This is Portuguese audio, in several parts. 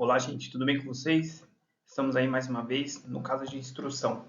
Olá, gente, tudo bem com vocês? Estamos aí mais uma vez no caso de instrução.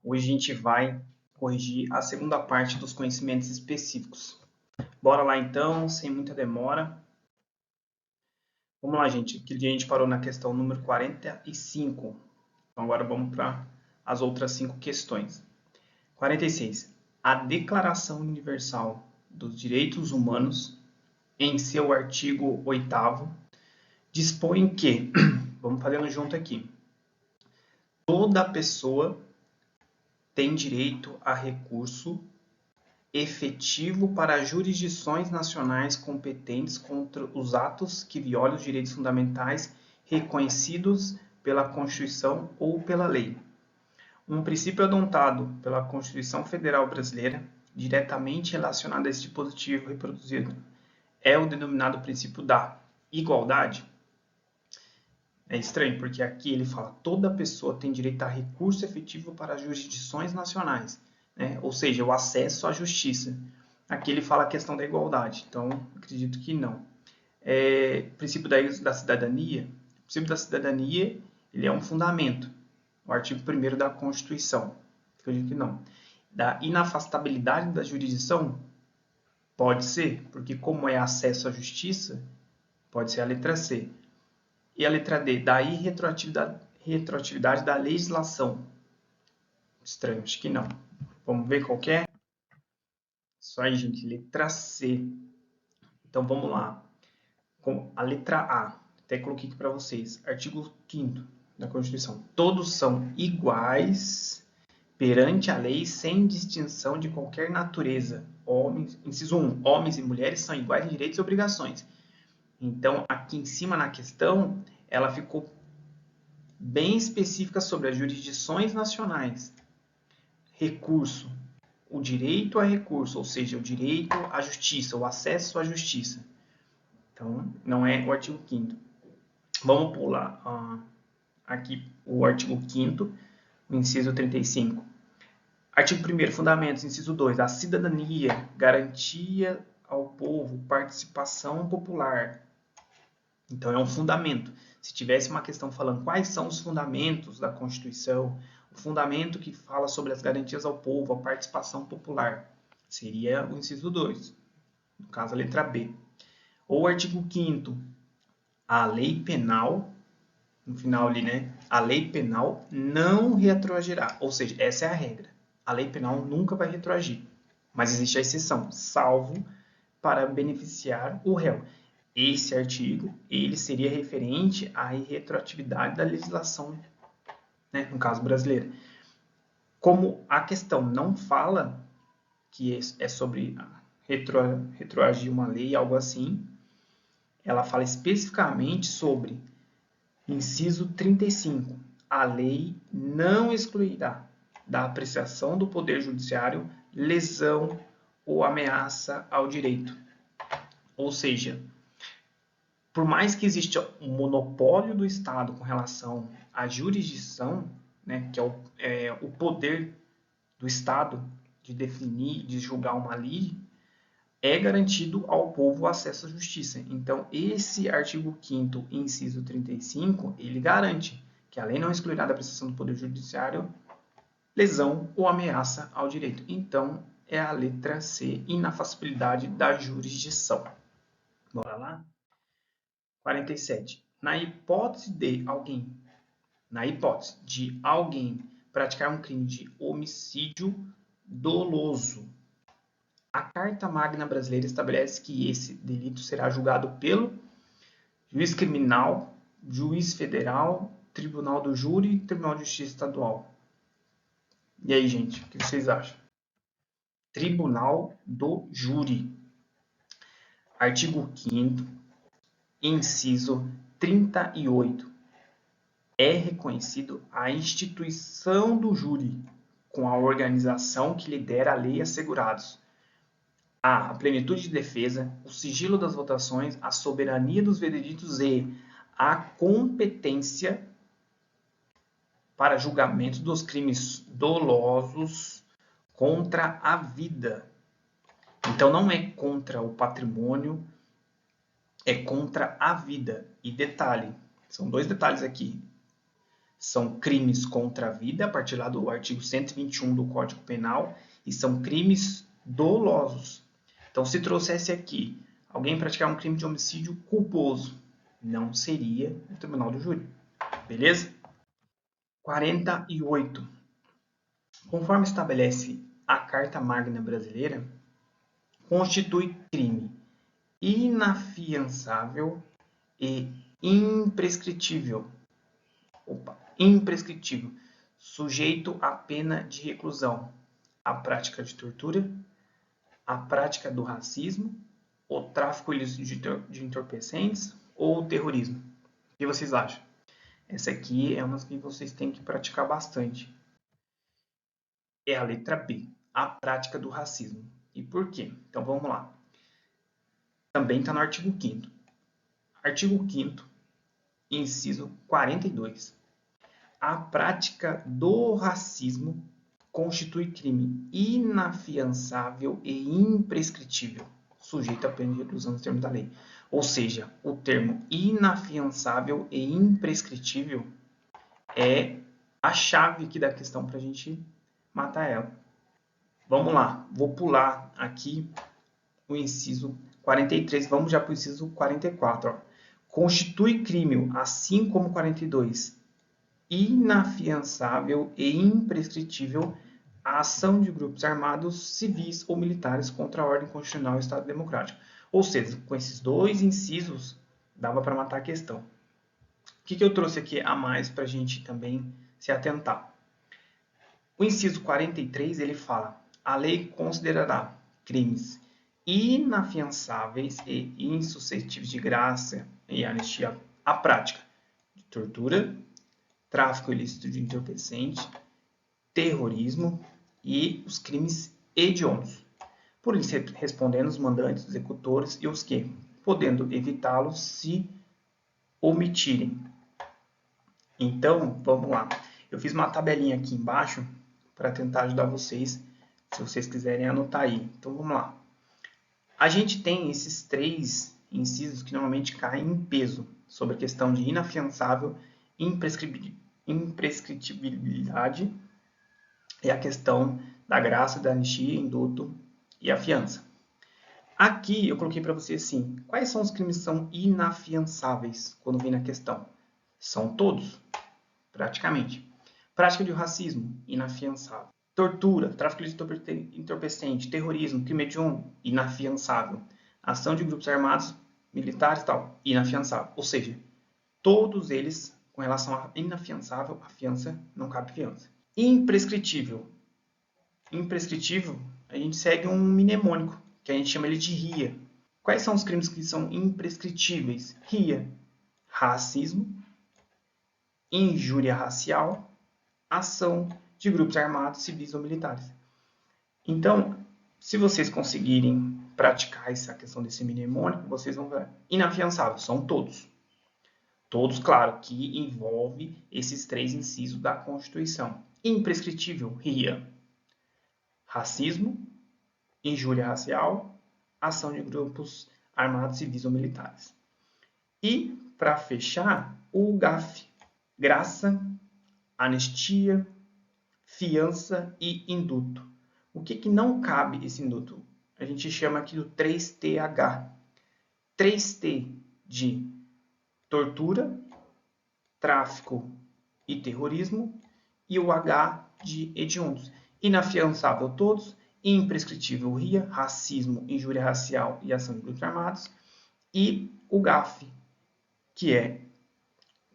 Hoje a gente vai corrigir a segunda parte dos conhecimentos específicos. Bora lá então, sem muita demora. Vamos lá, gente. Aquele dia a gente parou na questão número 45. Então agora vamos para as outras 5 questões. 46. A Declaração Universal dos Direitos Humanos, em seu artigo 8º, dispõe que, vamos fazendo junto aqui, toda pessoa tem direito a recurso efetivo para jurisdições nacionais competentes contra os atos que violam os direitos fundamentais reconhecidos pela Constituição ou pela lei. Um princípio adotado pela Constituição Federal Brasileira, diretamente relacionado a esse dispositivo reproduzido, é o denominado princípio da igualdade. É estranho, porque aqui ele fala toda pessoa tem direito a recurso efetivo para jurisdições nacionais, né? Ou seja, o acesso à justiça. Aqui ele fala a questão da igualdade, então acredito que não. Princípio da cidadania. O princípio da cidadania ele é um fundamento, o artigo 1º da Constituição. Acredito que não. Da inafastabilidade da jurisdição, pode ser, porque como é acesso à justiça, pode ser a letra C. E a letra D, da irretroatividade da legislação. Estranho, acho que não. Vamos ver qual que é? Isso aí, gente, letra C. Então, vamos lá. Com a letra A, até coloquei aqui para vocês. Artigo 5º da Constituição. Todos são iguais perante a lei sem distinção de qualquer natureza. Inciso 1. Homens e mulheres são iguais em direitos e obrigações. Então, aqui em cima na questão, ela ficou bem específica sobre as jurisdições nacionais. Recurso. O direito a recurso, ou seja, o direito à justiça, o acesso à justiça. Então, não é o artigo 5º. Vamos pular aqui o artigo 5º, o inciso 35. Artigo 1º, fundamentos, inciso 2. A cidadania, garantia ao povo, participação popular. Então, é um fundamento. Se tivesse uma questão falando quais são os fundamentos da Constituição, o fundamento que fala sobre as garantias ao povo, a participação popular, seria o inciso 2, no caso a letra B. Ou o artigo 5º, a lei penal, no final ali, né? A lei penal não retroagirá, ou seja, essa é a regra. A lei penal nunca vai retroagir, mas existe a exceção, salvo para beneficiar o réu. Esse artigo ele seria referente à irretroatividade da legislação, né, no caso brasileira. Como a questão não fala que é sobre retroagir uma lei, algo assim, ela fala especificamente sobre inciso 35. A lei não excluirá da apreciação do Poder Judiciário lesão ou ameaça ao direito. Ou seja, por mais que exista um monopólio do Estado com relação à jurisdição, né, que é o poder do Estado de definir, de julgar uma lei, é garantido ao povo o acesso à justiça. Então, esse artigo 5º, inciso 35, ele garante que a lei não excluirá da prestação do Poder Judiciário lesão ou ameaça ao direito. Então, é a letra C, inafastabilidade da jurisdição. Bora lá? 47. Na hipótese de alguém praticar um crime de homicídio doloso, a Carta Magna Brasileira estabelece que esse delito será julgado pelo juiz criminal, juiz federal, tribunal do júri e tribunal de justiça estadual. E aí, gente, o que vocês acham? Tribunal do júri. Artigo 5º, inciso 38. É reconhecido a instituição do júri com a organização que lidera a lei assegurados. A plenitude de defesa, o sigilo das votações, a soberania dos vereditos e a competência para julgamento dos crimes dolosos contra a vida. Então, não é contra o patrimônio, é contra a vida. E detalhe, São dois detalhes aqui. São crimes contra a vida, a partir lá do artigo 121 do Código Penal, e são crimes dolosos. Então, se trouxesse aqui alguém praticar um crime de homicídio culposo, não seria o tribunal do júri. Beleza? 48. Conforme estabelece a Carta Magna Brasileira, constitui crime inafiançável e imprescritível, sujeito à pena de reclusão, a prática de tortura, a prática do racismo, o tráfico ilícito de entorpecentes ou o terrorismo. O que vocês acham? Essa aqui é uma que vocês têm que praticar bastante. É a letra B, a prática do racismo. E por quê? Então vamos lá. Também está no artigo 5º. Artigo 5º, inciso 42. A prática do racismo constitui crime inafiançável e imprescritível, sujeito à pena de reclusão nos termos da lei. Ou seja, o termo inafiançável e imprescritível é a chave aqui da questão para a gente matar ela. Vamos lá, vou pular aqui o inciso 43, vamos já para o inciso 44. Ó. Constitui crime, assim como 42, inafiançável e imprescritível a ação de grupos armados, civis ou militares contra a ordem constitucional e o Estado Democrático. Ou seja, com esses dois incisos, dava para matar a questão. O que eu trouxe aqui a mais para a gente também se atentar? O inciso 43, ele fala: a lei considerará crimes inafiançáveis e insuscetíveis de graça e anistia a prática de tortura, tráfico ilícito de entorpecente, terrorismo e os crimes hediondos. Por isso, respondendo os mandantes, os executores e os que, podendo evitá-los, se omitirem. Então, vamos lá. Eu fiz uma tabelinha aqui embaixo para tentar ajudar vocês, se vocês quiserem anotar aí. Então, vamos lá. A gente tem esses três incisos que normalmente caem em peso sobre a questão de inafiançável, imprescritibilidade e a questão da graça, da anistia, indulto e a fiança. Aqui eu coloquei para você assim, quais são os crimes que são inafiançáveis quando vem na questão? São todos, praticamente. Prática de racismo, inafiançável. Tortura, tráfico de entorpecente, terrorismo, crime hediondo, inafiançável. Ação de grupos armados, militares e tal, inafiançável. Ou seja, todos eles, com relação a inafiançável, a fiança, não cabe fiança. Imprescritível. Imprescritível, a gente segue um mnemônico, que a gente chama ele de RIA. Quais são os crimes que são imprescritíveis? RIA. Racismo, injúria racial, ação de grupos armados, civis ou militares. Então, se vocês conseguirem praticar essa questão desse mnemônico, vocês vão ver. Inafiançável, são todos. Todos, claro, que envolve esses três incisos da Constituição. Imprescritível, RIA. Racismo, injúria racial, ação de grupos armados, civis ou militares. E, para fechar, o GAF. Graça, anistia, fiança e indulto. O que não cabe esse indulto? A gente chama aqui do 3TH. 3T de tortura, tráfico e terrorismo, e o H de hediondos. Inafiançável todos, imprescritível RIA, racismo, injúria racial e ação de grupos armados, e o GAF, que é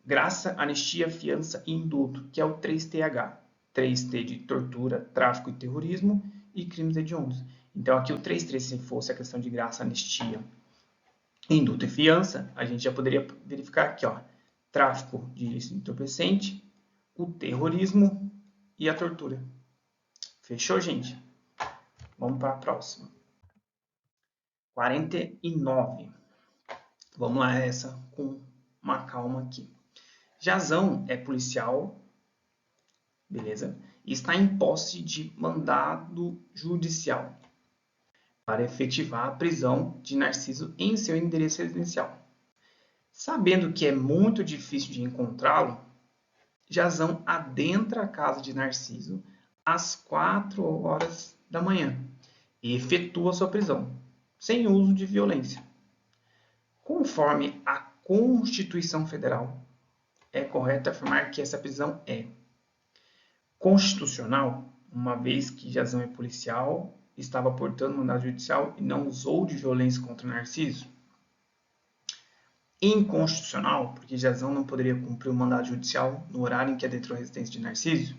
graça, anistia, fiança e indulto, que é o 3TH. 3T de tortura, tráfico e terrorismo e crimes hediondos. Então, aqui o 3.3, se fosse a questão de graça, anistia, indulto e fiança, a gente já poderia verificar aqui, ó, tráfico de ilícito entorpecente, o terrorismo e a tortura. Fechou, gente? Vamos para a próxima. 49. Vamos lá, essa com uma calma aqui. Jazão é policial, beleza? E está em posse de mandado judicial para efetivar a prisão de Narciso em seu endereço residencial. Sabendo que é muito difícil de encontrá-lo, Jazão adentra a casa de Narciso às 4 horas da manhã e efetua sua prisão, sem uso de violência. Conforme a Constituição Federal, é correto afirmar que essa prisão é constitucional, uma vez que Jazão é policial, estava portando mandado judicial e não usou de violência contra Narciso. Inconstitucional, porque Jazão não poderia cumprir o mandado judicial no horário em que adentrou a residência de Narciso.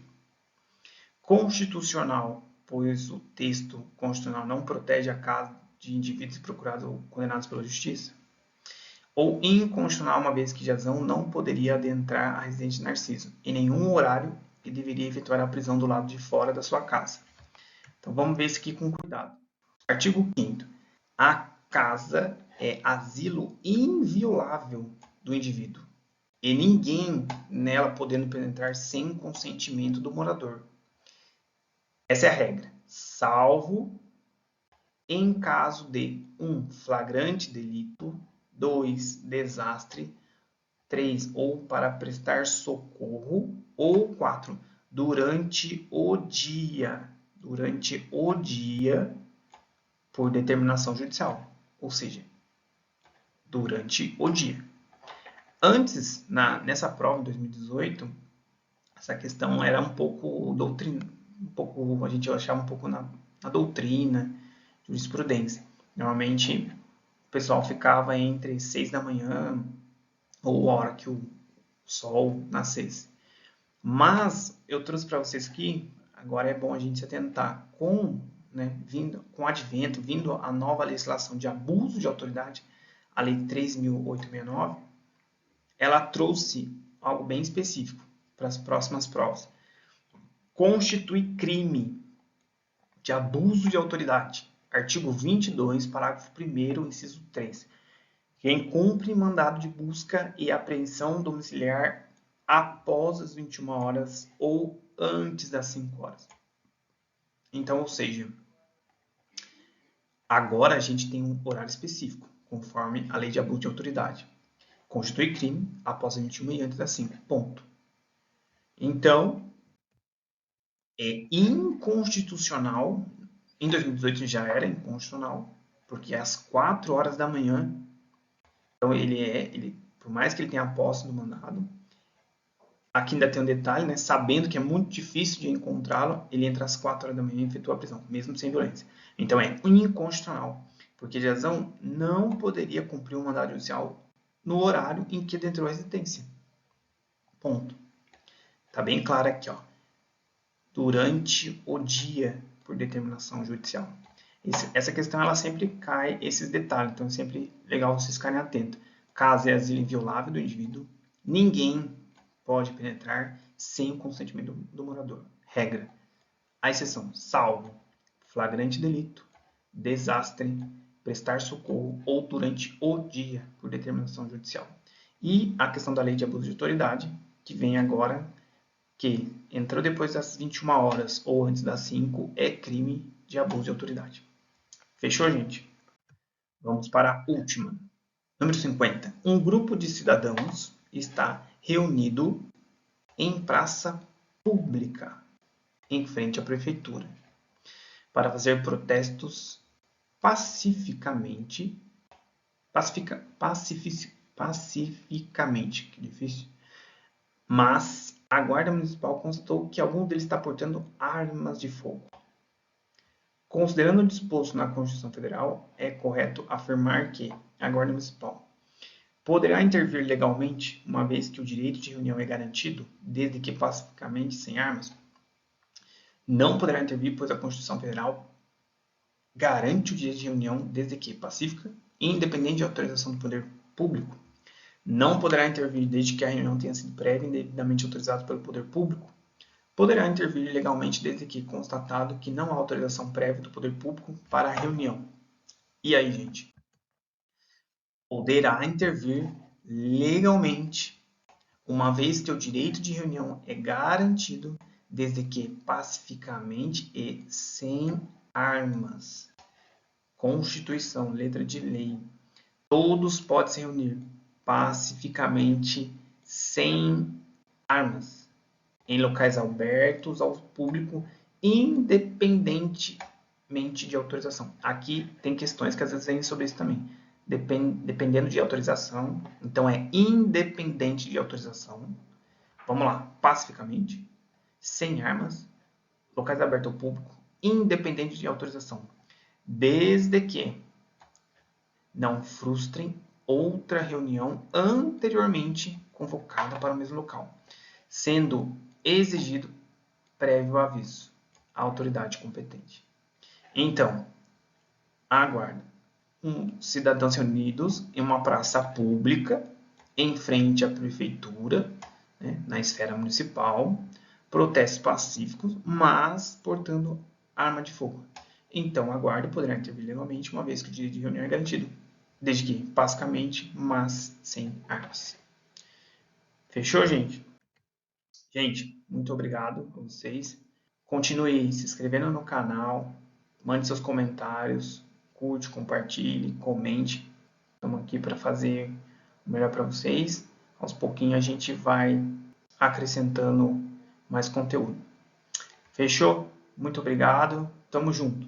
Constitucional, pois o texto constitucional não protege a casa de indivíduos procurados ou condenados pela justiça. Ou inconstitucional, uma vez que Jazão não poderia adentrar a residência de Narciso em nenhum horário e deveria efetuar a prisão do lado de fora da sua casa. Então vamos ver isso aqui com cuidado. Artigo 5º. A casa é asilo inviolável do indivíduo e ninguém nela podendo penetrar sem consentimento do morador. Essa é a regra, salvo em caso de 1. Flagrante delito, 2. Desastre, 3. Ou para prestar socorro, ou 4. Durante o dia, por determinação judicial, ou seja, durante o dia. Antes, nessa prova, em 2018, essa questão era um pouco a gente achava um pouco na doutrina, jurisprudência. Normalmente, o pessoal ficava entre 6 da manhã ou a hora que o sol nascesse. Mas eu trouxe para vocês aqui, agora é bom a gente se atentar com o advento, vindo a nova legislação de abuso de autoridade, a Lei 3.869, ela trouxe algo bem específico para as próximas provas. Constitui crime de abuso de autoridade. Artigo 22, parágrafo 1º, inciso 3. Quem cumpre mandado de busca e apreensão domiciliar após as 21 horas ou antes das 5 horas. Então, ou seja, agora a gente tem um horário específico, conforme a lei de abuso de autoridade. Constitui crime após as 21 e antes das 5. Ponto. Então, é inconstitucional, em 2018 já era inconstitucional, porque às 4 horas da manhã, então por mais que ele tenha a posse do mandado, aqui ainda tem um detalhe, sabendo que é muito difícil de encontrá-lo, ele entra às 4 horas da manhã e efetua a prisão, mesmo sem violência. Então é inconstitucional, porque Jazão não poderia cumprir um mandado judicial no horário em que adentrou a residência. Ponto. Está bem claro aqui, ó. Durante o dia, por determinação judicial. Essa questão, ela sempre cai esses detalhes, então é sempre legal vocês ficarem atentos. Caso é asilo inviolável do indivíduo, ninguém pode penetrar sem o consentimento do morador. Regra. A exceção, salvo flagrante delito, desastre, prestar socorro ou durante o dia, por determinação judicial. E a questão da lei de abuso de autoridade, que vem agora, que entrou depois das 21 horas ou antes das 5, é crime de abuso de autoridade. Fechou, gente? Vamos para a última. Número 50. Um grupo de cidadãos está reunido em praça pública, em frente à prefeitura, para fazer protestos pacificamente, que difícil, mas a Guarda Municipal constatou que algum deles está portando armas de fogo. Considerando o disposto na Constituição Federal, é correto afirmar que a Guarda Municipal poderá intervir legalmente, uma vez que o direito de reunião é garantido, desde que pacificamente, sem armas. Não poderá intervir, pois a Constituição Federal garante o direito de reunião, desde que pacífica e independente de autorização do poder público. Não poderá intervir desde que a reunião tenha sido prévia e devidamente autorizada pelo poder público. Poderá intervir legalmente desde que constatado que não há autorização prévia do poder público para a reunião. E aí, gente? Poderá intervir legalmente, uma vez que o direito de reunião é garantido, desde que pacificamente e sem armas. Constituição, letra de lei. Todos podem se reunir pacificamente, sem armas, em locais abertos ao público, independentemente de autorização. Aqui tem questões que às vezes vêm sobre isso também. Dependendo de autorização, então é independente de autorização. Vamos lá, pacificamente, sem armas, locais abertos ao público, independente de autorização, desde que não frustrem outra reunião anteriormente convocada para o mesmo local, sendo exigido prévio aviso à autoridade competente. Então, aguarda. Cidadãos reunidos em uma praça pública, em frente à prefeitura, né, na esfera municipal, protestos pacíficos, mas portando arma de fogo. Então, a guarda poderá intervir legalmente, uma vez que o direito de reunião é garantido, desde que pacificamente, mas sem armas. Fechou, gente? Gente, muito obrigado a vocês. Continue se inscrevendo no canal, mande seus comentários, curte, compartilhe, comente. Estamos aqui para fazer o melhor para vocês. Aos pouquinhos a gente vai acrescentando mais conteúdo. Fechou? Muito obrigado. Tamo junto.